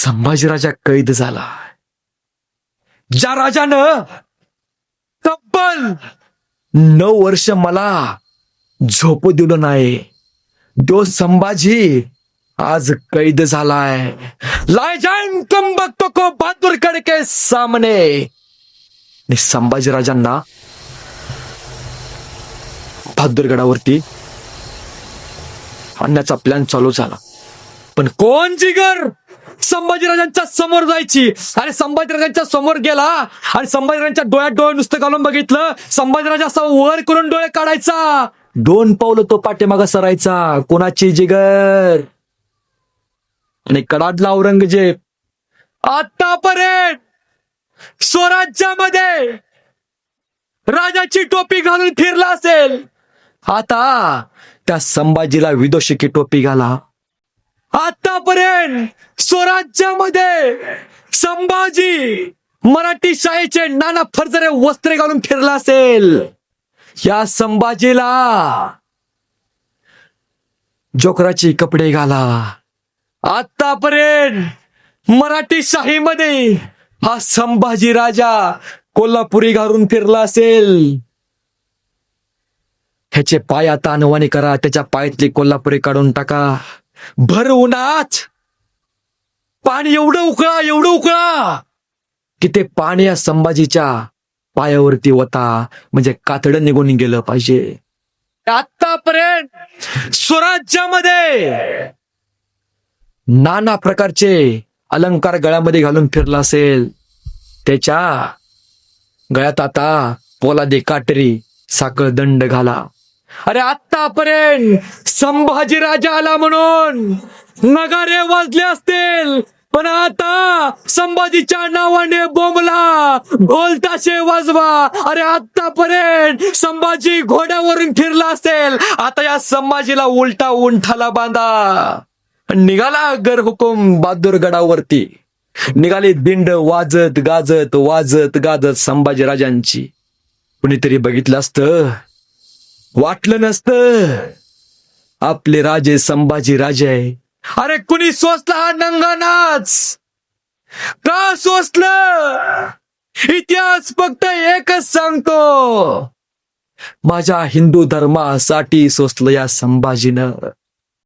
संभाजीराजा कैद झाला. ज्या राजानं तब्बल 9 वर्ष मला झोपू दिलं नाही, तो संभाजी आज कैद झालाय. लाए जाएं तुम भक्तों को बहादुरगढ़ के सामने. आणि संभाजीराजांना बहादुरगडावरती आणण्याचा प्लॅन चालू झाला. पण कोण जिगर संभाजीराजांच्या समोर जायची? आणि संभाजीराजांच्या समोर गेला आणि संभाजीराजांच्या डोळ्यात डोळे नुसतं घालून बघितलं. संभाजीराजा असा वर करून डोळे काढायचा, 2 पावलं तो पाठीमागा सरायचा. कोणाची जिगर? आणि कडाडला औरंगजेब आतापर्यंत स्वराज्यामध्ये राजाची टोपी घालून फिरला असेल, आता त्या संभाजीला विदोषकी टोपी घाला. आतापर्यंत स्वराज्यामध्ये संभाजी मराठी शाहीचे नाना फरजरे वस्त्रे घालून फिरला असेल, या संभाजीला जोकराची कपडे घाला. आतापर्यंत मराठी शाहीमध्ये हा संभाजी राजा कोल्हापुरी घालून फिरला असेल, ह्याचे पाय आता अनवाणी करा, त्याच्या पायातली कोल्हापुरी काढून टाका. भर उन्हात पाणी एवढं उकळा की ते पाणी या संभाजीच्या पायावरती होता, म्हणजे कातडं निघून गेलं पाहिजे. आतापर्यंत स्वराज्यामध्ये नाना प्रकारचे अलंकार गळ्यामध्ये घालून फिरला असेल, त्याच्या गळ्यात आता पोलादी काटरी साखळ दंड घाला. अरे आतापर्यंत संभाजी राजा आला म्हणून नगारे वाजले असतील, पण आता संभाजीच्या नावाने बोंबला ढोलताशे वाजवा. अरे आतापर्यंत संभाजी घोड्यावरून फिरला असेल, आता या संभाजीला उलटा उंठाला बांधा. निघाला गर हुकुम बहादुरगडावरती. निघाली दिंड वाजत गाजत संभाजीराजांची. कुणीतरी बघितलं असतं, वाटलं नसतं आपले राजे संभाजी राजे आहे. अरे कुणी सोसला हा नंगा नाच? का सोसलं? इतिहास फक्त एकच सांगतो, माझ्या हिंदू धर्मासाठी सोसलं या संभाजीनं.